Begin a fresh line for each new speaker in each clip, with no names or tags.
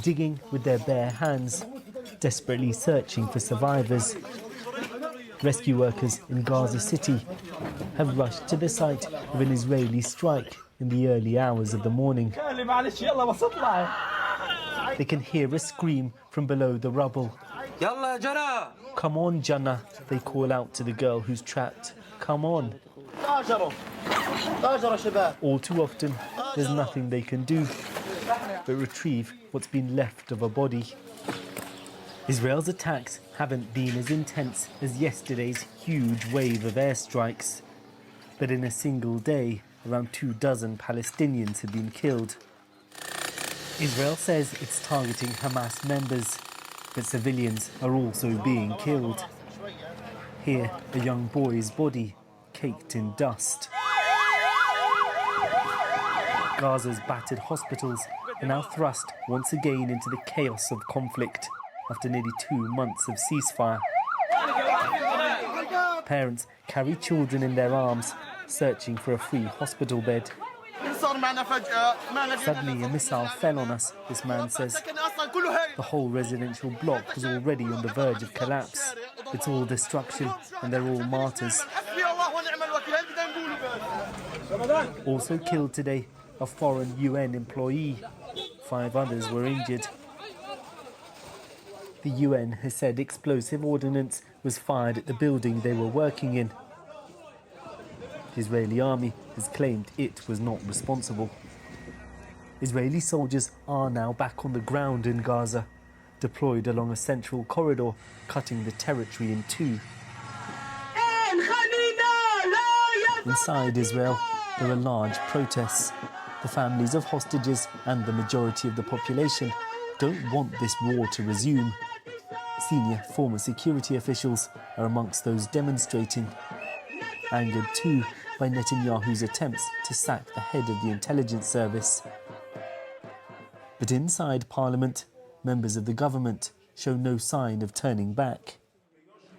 digging with their bare hands, desperately searching for survivors. Rescue workers in Gaza City have rushed to the site of an Israeli strike in the early hours of the morning. They can hear a scream from below the rubble. "Come on, Jannah," they call out to the girl who's trapped. "Come on." All too often, there's nothing they can do but retrieve what's been left of a body. Israel's attacks haven't been as intense as yesterday's huge wave of airstrikes. But in a single day, around 24 Palestinians have been killed. Israel says it's targeting Hamas members, but civilians are also being killed. Here, a young boy's body caked in dust. Gaza's battered hospitals are now thrust once again into the chaos of conflict after nearly 2 months of ceasefire. Parents carry children in their arms, searching for a free hospital bed. Suddenly a missile fell on us, this man says. The whole residential block was already on the verge of collapse. It's all destruction and they're all martyrs. Also killed today, a foreign UN employee. 5 others were injured. The UN has said explosive ordnance was fired at the building they were working in. The Israeli army has claimed it was not responsible. Israeli soldiers are now back on the ground in Gaza, deployed along a central corridor, cutting the territory in two. Inside Israel, there are large protests. The families of hostages and the majority of the population don't want this war to resume. Senior former security officials are amongst those demonstrating, angered too by Netanyahu's attempts to sack the head of the intelligence service. But inside Parliament, members of the government show no sign of turning back.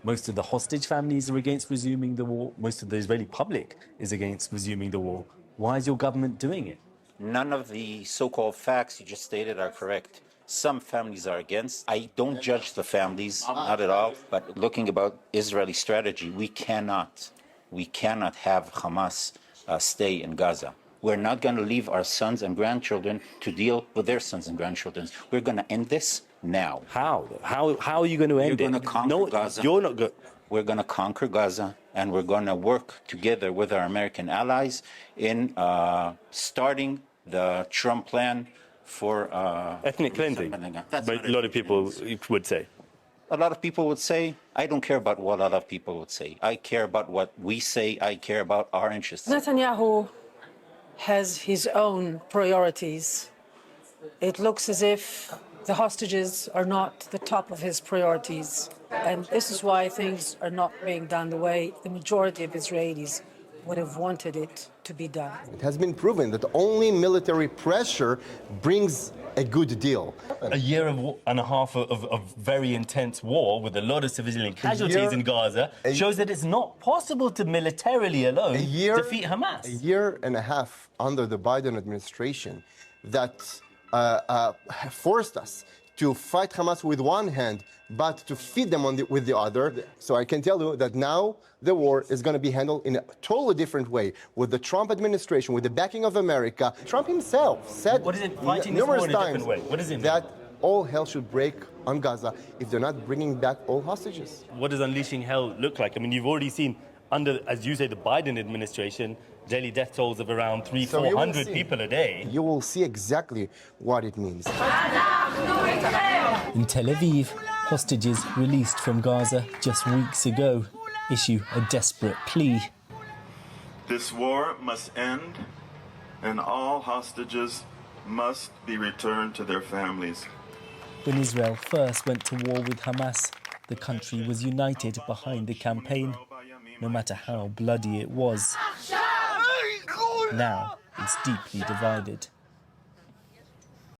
Most of the hostage families are against resuming the war. Most of the Israeli public is against resuming the war. Why is your government doing it?
None of the so-called facts you just stated are correct. Some families are against. I don't judge the families, not at all. But looking about Israeli strategy, we cannot have Hamas stay in Gaza. We're not going to leave our sons and grandchildren to deal with their sons and grandchildren. We're going to end this now.
How? How are you going to end it?
We're going to conquer Gaza.
You're not good.
We're going to conquer Gaza, and we're going to work together with our American allies in starting the Trump plan for
ethnic cleansing. But a lot of people would say.
A lot of people would say, I don't care about what a lot of people would say. I care about what we say. I care about our interests.
Netanyahu has his own priorities. It looks as if the hostages are not the top of his priorities. And this is why things are not being done the way the majority of Israelis would have wanted it to be done.
It has been proven that only military pressure brings a good deal.
A year and a half of very intense war with a lot of civilian casualties in Gaza shows that it's not possible to militarily alone defeat Hamas.
A year and a half under the Biden administration that forced us to fight Hamas with one hand, but to feed them with the other. So I can tell you that now the war is going to be handled in a totally different way with the Trump administration, with the backing of America. Trump himself said numerous times that all hell should break on Gaza if they're not bringing back all hostages.
What does unleashing hell look like? I mean, you've already seen under, as you say, the Biden administration, daily death tolls of around 300-400 people a day.
You will see exactly what it means.
In Tel Aviv, hostages released from Gaza just weeks ago issue a desperate plea.
This war must end, and all hostages must be returned to their families.
When Israel first went to war with Hamas, the country was united behind the campaign, no matter how bloody it was. Now it's deeply divided.